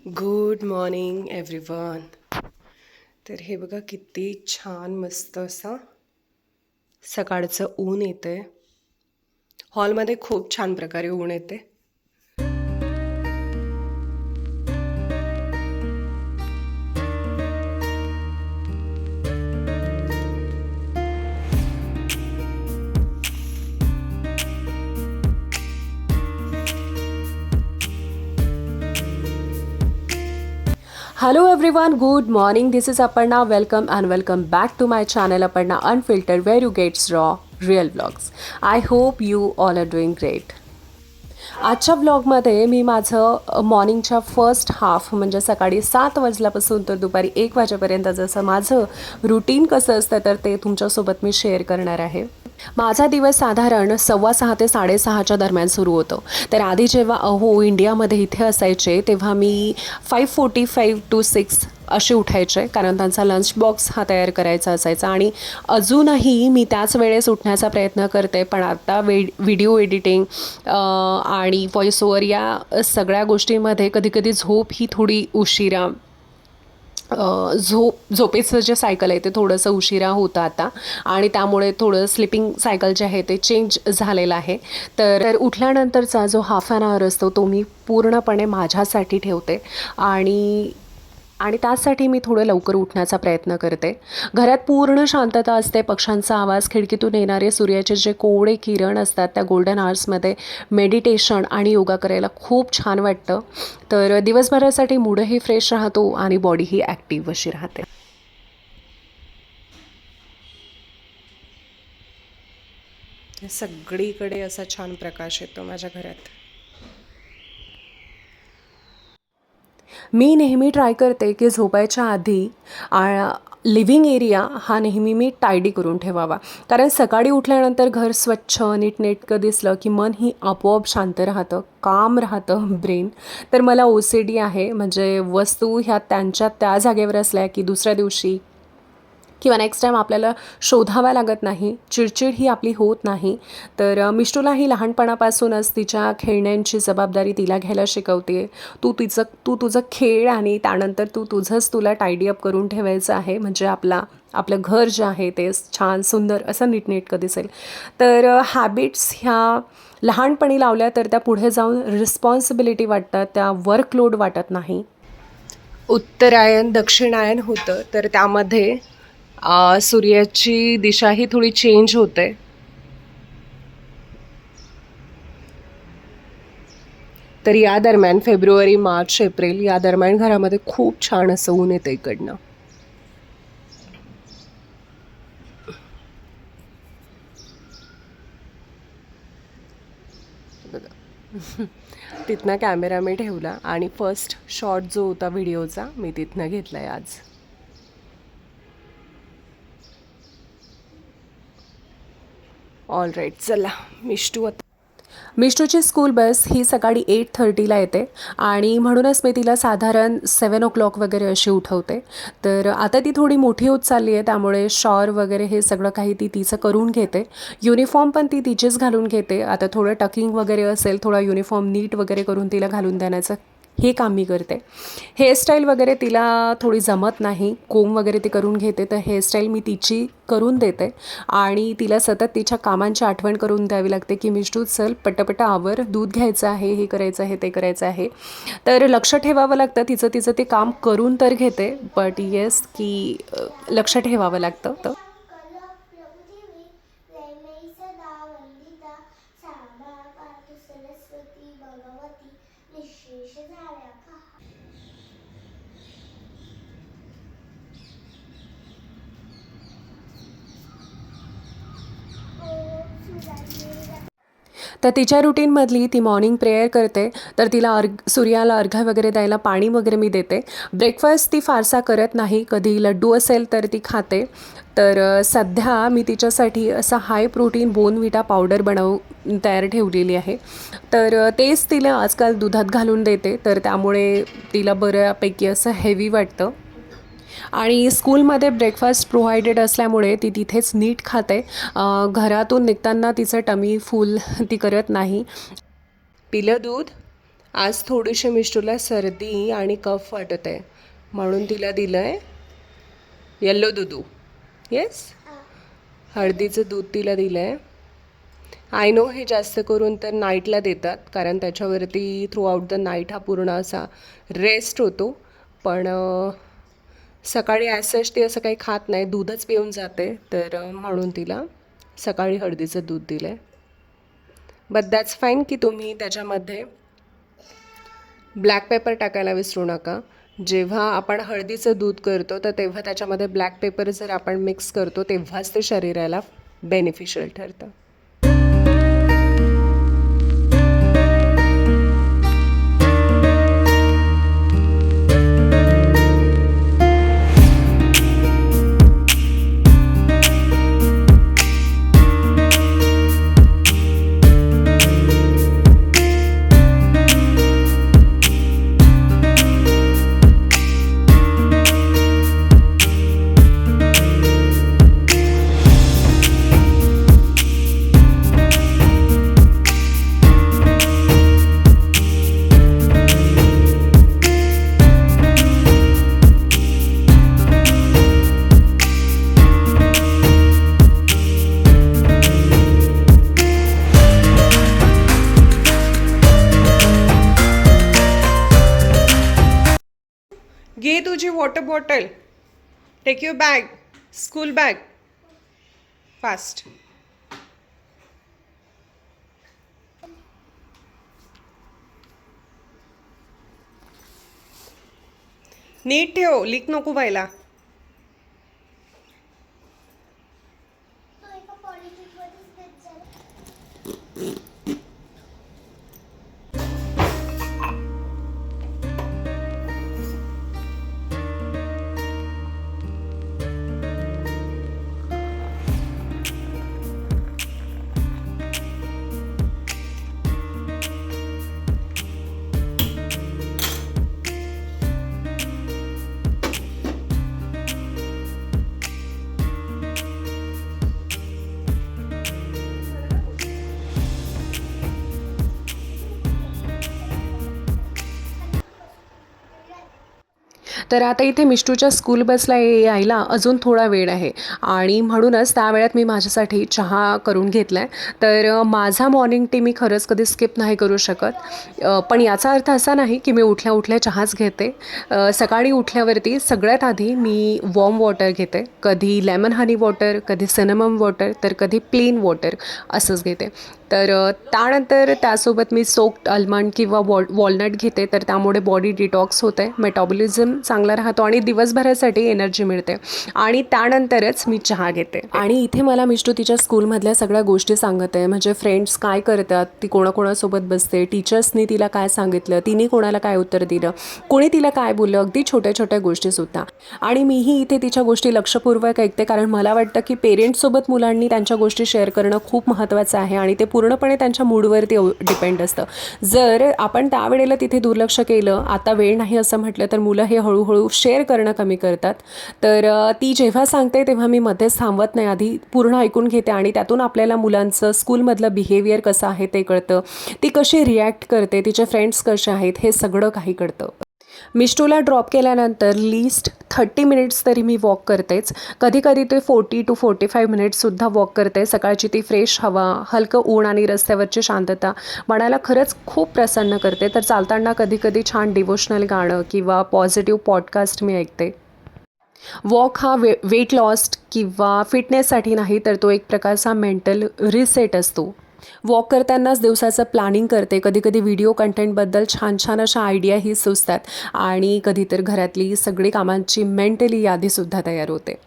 Good morning everyone. तर हे बघा किती छान मस्त असं सकाळचं ऊन येते. हॉलमध्ये खूप छान प्रकारे ऊन येते. Hello everyone, good morning. This is Aparna. Welcome and welcome back to my channel Aparna Unfiltered, where you get raw, real vlogs. I hope you all are doing great. आजच्या व्लॉगमध्ये मी माझं मॉर्निंगच्या फर्स्ट हाफ म्हणजे सकाळी 7 वाजल्यापासून तर दुपारी 1 वाजेपर्यंत जसं माझं रुटीन कसं असतं तर ते तुमच्यासोबत मी शेअर करणार आहे. माझा दिवस साधारण 6:15 ते 6:30च्या दरम्यान सुरू होतो. तर आधी जेव्हा अहो इंडियामध्ये इथे असायचे तेव्हा मी 5:45 to 6 असे उठायचे, कारण त्यांचा लंच बॉक्स हा तयार करायचा असायचा. आणि अजूनही मी त्याच वेळेस उठण्याचा प्रयत्न करते, पण आता व्हिडिओ एडिटिंग आणि व्हॉइस ओव्हर या सगळ्या गोष्टींमध्ये कधीकधी झोप ही थोडी उशिरा झोपेचं जे सायकल आहे ते थोडंसं उशिरा होतं आता, आणि त्यामुळे थोडं स्लिपिंग सायकल जे आहे ते चेंज झालेलं आहे. तर उठल्यानंतरचा जो हाफ ॲन आवर असतो तो मी पूर्णपणे माझ्यासाठी ठेवते आणि त्यासाठी मी थोडं लवकर उठण्याचा प्रयत्न करते. घरात पूर्ण शांतता असते. पक्ष्यांचा आवाज, खिडकीतून येणारे सूर्याचे जे कोवळे किरण असतात, त्या गोल्डन आवर्समध्ये मेडिटेशन आणि योगा करायला खूप छान वाटतं. तर दिवसभरासाठी मूडही फ्रेश राहतो आणि बॉडीही ॲक्टिव्ह अशी राहते. सगळीकडे असा छान प्रकाश येतो माझ्या घरात. मी नेहमी ट्राय करते की झोपायच्या आधी लिव्हिंग एरिया हा नेहमी मी टायडी करून ठेवावा, कारण सकाळी उठल्यानंतर घर स्वच्छ नीटनेटकं दिसलं की मन ही आपोआप शांत राहतं, काम राहतं ब्रेन. तर मला OCD आहे, म्हणजे वस्तू ह्या त्यांच्या त्या जागेवर असल्या की दुसऱ्या दिवशी किंवा नेक्स्ट टाईम आपल्याला शोधाव्या लागत नाही, चिडचिड ही आपली होत नाही. तर मिष्टूलाही लहानपणापासूनच तिच्या खेळण्यांची जबाबदारी तिला घ्यायला शिकवते. तू तुझं खेळ आणि त्यानंतर तुला टायडी अप करून ठेवायचं आहे, म्हणजे आपलं घर जे आहे ते छान सुंदर असं नीटनेटकं दिसेल. तर हॅबिट्स ह्या लहानपणी लावल्या तर त्या पुढे जाऊन रिस्पॉन्सिबिलिटी वाटतात, त्या वर्कलोड वाटत नाही. उत्तरायण दक्षिणायन होतं, तर त्यामध्ये सूर्याची दिशाही थोडी चेंज होते. तर या दरम्यान फेब्रुवारी, मार्च, एप्रिल या दरम्यान घरामध्ये खूप छान असं ऊन येतं इकडनं. तिथनं कॅमेरा मी ठेवला आणि फर्स्ट शॉट जो होता व्हिडिओचा मी तिथनं घेतला आहे आज. ऑल राईट, चला. मिष्टूची स्कूल बस ही सकाळी 8:30ला येते आणि म्हणूनच मी तिला साधारण 7 o'clock वगैरे अशी उठवते. तर आता ती थोडी मोठी होत चालली आहे, त्यामुळे शॉर वगैरे हे सगळं काही ती तिचं करून घेते. युनिफॉर्म पण ती तिचीच घालून घेते. आता थोडं टकिंग वगैरे असेल, थोडा युनिफॉर्म नीट वगैरे करून तिला घालून देण्याचं हे काम मी करते. हेअरस्टाईल वगैरे तिला थोडी जमत नाही, कोम वगैरे ती करून घेते, तर हेअरस्टाईल मी तिची करून देते आणि तिला सतत तिच्या कामांची आठवण करून द्यावी लागते की मिष्टू चल पटापटा आवर, दूध घ्यायचं आहे, हे करायचं आहे, ते करायचं आहे. तर लक्ष ठेवावं लागतं. तिचं ते काम करून तर घेते, बट येस की लक्ष ठेवावं लागतं. तर तिच्या रुटीनमधली ती मॉर्निंग प्रेयर करते. तर तिला सूर्याला अर्घ्य वगैरे द्यायला पाणी वगैरे मी देते. ब्रेकफास्ट ती फारसा करत नाही, कधी लड्डू असेल तर ती खाते. तर सध्या मी तिच्यासाठी असा हाय प्रोटीन बोर्नव्हिटा पावडर तयार ठेवलेली आहे. तर तेच तिला आजकाल दुधात घालून देते, तर त्यामुळे तिला बऱ्यापैकी असं हेवी वाटतं. आणि स्कूलमध्ये ब्रेकफास्ट प्रोव्हाइडेड असल्यामुळे ती तिथेच नीट खाते. घरातून निघताना तिचं टमी फुल ती करत नाही. पिलं दूध आज थोडीशी मिष्टूला सर्दी आणि कफ वाटत आहे म्हणून तिला दिलं आहे येल्लो दूध. येस, हळदीचं दूध तिला दिलं आहे. आय नो हे जास्त करून तर नाईटला देतात कारण त्याच्यावरती थ्रू आउट द नाईट हा पूर्ण असा रेस्ट होतो. पण सकाळी ॲसेच ती असं काही खात नाही, दूधच पिऊन जाते. तर म्हणून तिला सकाळी हळदीचं दूध दिलं आहे. बट दॅट्स फाईन की तुम्ही त्याच्यामध्ये ब्लॅक पेपर टाकायला विसरू नका. जेव्हा आपण हळदीचं दूध करतो तर तेव्हा त्याच्यामध्ये ब्लॅक पेपर जर आपण मिक्स करतो तेव्हाच ते शरीराला बेनिफिशियल ठरतं. घे तुझी water bottle, take your bag, school bag, fast. नीट ठेव, लीक नको व्हायला. तर आता इथे मिष्टूच्या स्कूल बसला यायला अजून थोडा वेळ आहे आणि म्हणूनच त्या वेळात मी माझ्यासाठी चहा करून घेतला आहे. तर माझा मॉर्निंग टी मी खरंच कधी स्किप नाही करू शकत. पण याचा अर्थ असा नाही की मी उठल्या उठल्या चहाच घेते. सकाळी उठल्यावरती सगळ्यात आधी मी वॉर्म वॉटर घेते. कधी लेमन हनी वॉटर, कधी सिनेमम वॉटर, तर कधी प्लेन वॉटर असंच घेते. तर त्यानंतर त्यासोबत मी सोक्ड आल्मंड किंवा वॉलनट घेते. तर त्यामुळे बॉडी डिटॉक्स होते, मेटाबॉलिझम चांगला राहतो आणि दिवसभरासाठी एनर्जी मिळते. आणि त्यानंतरच मी चहा घेते. आणि इथे मला मिष्टू तिच्या स्कूलमधल्या सगळ्या गोष्टी सांगत आहे. म्हणजे फ्रेंड्स काय करतात, ती कोणाकोणासोबत बसते, टीचर्सनी तिला काय सांगितलं, तिने कोणाला काय उत्तर दिलं, कोणी तिला काय बोललं, अगदी छोट्या छोट्या गोष्टीसुद्धा. आणि मीही इथे तिच्या गोष्टी लक्षपूर्वक ऐकते कारण मला वाटतं की पेरेंट्ससोबत मुलांनी त्यांच्या गोष्टी शेअर करणं खूप महत्त्वाचं आहे आणि ते पूर्णपणे त्यांच्या मूडवरती डिपेंड असतं. जर आपण त्यावेळेला तिथे दुर्लक्ष केलं, आता वेळ नाही असं म्हटलं, तर मुलं हे हळूहळू शेअर करणं कमी करतात. तर ती जेव्हा सांगते तेव्हा मी मध्येच थांबत नाही, आधी पूर्ण ऐकून घेते आणि त्यातून आपल्याला मुलांचं स्कूलमधलं बिहेवियर कसं आहे ते कळतं, ती कशी रिॲक्ट करते, तिचे फ्रेंड्स कसे आहेत, हे सगळं काही कळतं. मिष्टूला ड्रॉप केल्यानंतर लीस्ट 30 मिनिट्स तरी मी वॉक करतेच. कधी कधी ते 40 to 45 मिनिट्ससुद्धा वॉक करते. सकाळची ती फ्रेश हवा, हलकं ऊन आणि रस्त्यावरची शांतता मनाला खरंच खूप प्रसन्न करते. तर चालताना कधी कधी छान डिवोशनल गाणं किंवा पॉझिटिव्ह पॉडकास्ट मी ऐकते. वॉक हा वेट लॉस किंवा फिटनेससाठी नाही, तर तो एक प्रकारचा मेंटल रिसेट असतो. वॉक करतानाच दिवसाचं प्लॅनिंग करते. कधी कधी व्हिडिओ कंटेंटबद्दल छान छान अशा आयडियाही सुचतात आणि कधी तर घरातली सगळी कामांची मेंटली यादीसुद्धा तयार होते.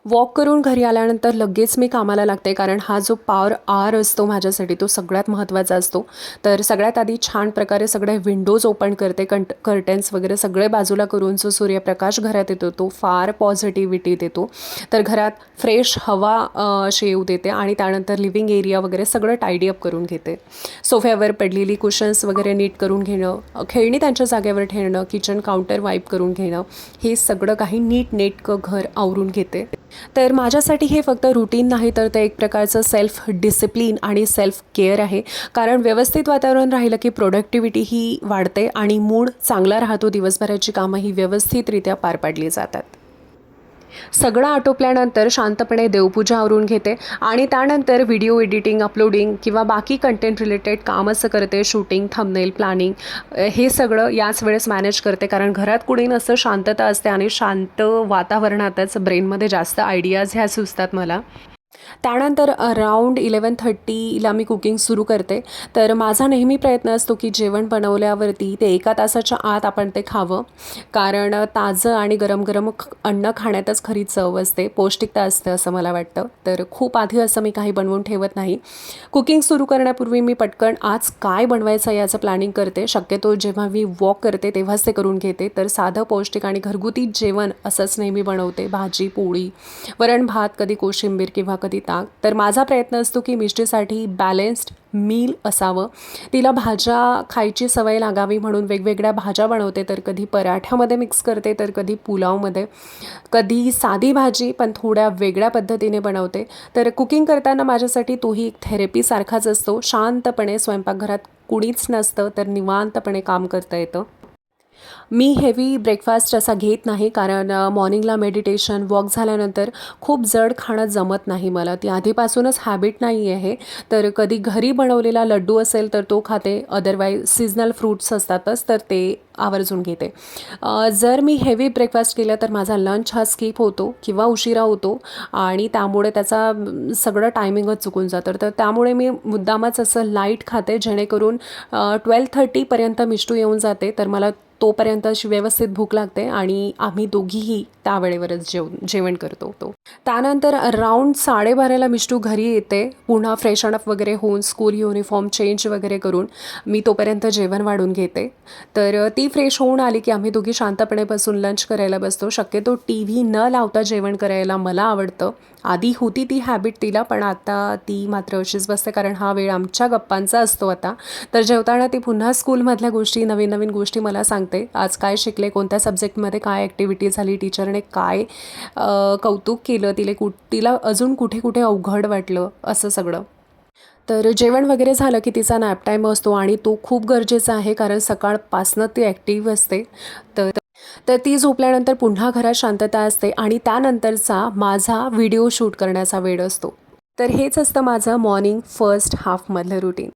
वॉक करून घरी आल्यानंतर लगेच मी कामाला लागते कारण हा जो पॉवर आवर असतो माझ्यासाठी तो सगळ्यात महत्त्वाचा असतो. तर सगळ्यात आधी छान प्रकारे सगळे विंडोज ओपन करते, कर्टन्स वगैरे सगळे बाजूला करून जो सूर्यप्रकाश घरात येतो तो फार पॉझिटिव्हिटी देतो. तर घरात फ्रेश हवा अशी येऊ देते आणि त्यानंतर लिव्हिंग एरिया वगैरे सगळं टायडी अप करून घेते. सोफ्यावर पडलेली कुशन्स वगैरे नीट करून घेणं, खेळणी त्यांच्या जागेवर ठेवणं, किचन काउंटर वाईप करून घेणं, हे सगळं काही नीट नेटकं घर आवरून घेते. तर माझ्यासाठी हे फक्त रुटीन नाही, तर ते एक प्रकारचं सेल्फ डिसिप्लिन आणि सेल्फ केअर आहे. कारण व्यवस्थित वातावरण राहिलं की प्रोडक्टिव्हिटी ही वाढते आणि मूड चांगला राहतो. दिवसभराची कामं ही व्यवस्थितरित्या पार पाडली जातात. सगळं आटोपल्यानंतर शांतपणे देवपूजा आवरून घेते आणि त्यानंतर व्हिडिओ एडिटिंग, अपलोडिंग किंवा बाकी कंटेंट रिलेटेड काम असं करते. शूटिंग, थंबनेल, प्लॅनिंग हे सगळं याच वेळेस मॅनेज करते. कारण घरात कुणी नसतं, शांतता असते आणि शांत वातावरणातच ब्रेनमध्ये जास्त आयडियाज ह्या सुचतात मला. त्यानंतर अराउंड 11:30ला मी कुकिंग सुरू करते. तर माझा नेहमी प्रयत्न असतो की जेवण बनवल्यावरती ते 1 तासाच्या आत आपण ते खावं. कारण ताजं आणि गरम-गरम अन्न खाण्यातच खरी चव असते, पौष्टिकता असते असं मला वाटतं. तर खूप आधी असं मी काही बनवून ठेवत नाही. कुकिंग सुरू करण्यापूर्वी मी पटकन आज काय बनवायचं याचं प्लॅनिंग करते. शक्यतो जेव्हा मी वॉक करते तेव्हाच ते करून घेते. तर साधं, पौष्टिक आणि घरगुती जेवण असंच नेहमी बनवते. भाजी, पोळी, वरण-भात, कधी कोशिंबीर किंवा कधी ताक. तर माझा प्रयत्न असतो की मिष्टीसाठी बॅलन्स्ड मील असावं. तिला भाज्या खायची सवय लागावी म्हणून वेगवेगळ्या भाज्या बनवते. तर कधी पराठ्यामध्ये मिक्स करते, तर कधी पुलावमध्ये, कधी साधी भाजी पण थोड्या वेगळ्या पद्धतीने बनवते. तर कुकिंग करताना माझ्यासाठी तोही एक थेरपीसारखाच असतो. शांतपणे स्वयंपाकघरात कुणीच नसतं तर निवांतपणे काम करता येतं. मी हेवी ब्रेकफास्ट असा घेत नाही, कारण मॉर्निंगला मेडिटेशन, वॉक झाल्यानंतर खूप जड खाणं जमत नाही मला. ती आधीपासूनच हॅबिट नाही आहे. तर कधी घरी बनवलेला लड्डू असेल तर तो खाते, अदरवाईज सीजनल फ्रूट्स असतातच तर ते आवर्जून घेते. जर मी हेवी ब्रेकफास्ट केला तर माझा लंच हा स्किप होतो किंवा उशिरा होतो आणि त्यामुळे त्याचा सगळं टायमिंगच चुकून जातं. तर त्यामुळे मी मुद्दामच असं लाईट खाते, जेणेकरून 12:30पर्यंत मिष्टू येऊन जाते. तर मला तोपर्यंत अशी व्यवस्थित भूक लागते आणि आम्ही दोघीही त्यावेळेवरच जेवण करतो. त्यानंतर अराउंड 12:30ला मिष्टू घरी येते. पुन्हा फ्रेशन अप वगैरे होऊन स्कूल युनिफॉर्म चेंज वगैरे करून मी तोपर्यंत जेवण वाढून घेते. तर ती फ्रेश होऊन आली की आम्ही दोघी शांतपणे बसून लंच करायला बसतो. शक्यतो TV न लावता जेवण करायला मला आवडतं. आधी होती ती हॅबिट तिला, पण आता ती मात्र अशीच बसते, कारण हा वेळ आमच्या गप्पांचा असतो आता. तर जेवताना ती पुन्हा स्कूलमधल्या गोष्टी, नवीन नवीन गोष्टी मला सांगते. आज काय शिकले, कोणत्या सब्जेक्टमध्ये काय ॲक्टिव्हिटी झाली, टीचरने काय कौतुक केलं, तिला अजून कुठे कुठे अवघड वाटलं, असं सगळं. तर जेवण वगैरे झालं की तिचा नॅप टाईम असतो आणि तो खूप गरजेचा आहे, कारण सकाळपासनं ती ॲक्टिव्ह असते. तर तर ती झोपल्यानंतर पुन्हा घरात शांतता असते आणि त्यानंतरचा माझा व्हिडिओ शूट करण्याचा वेळ असतो. तर हेच असतं माझं मॉर्निंग फर्स्ट हाफमधलं रुटीन.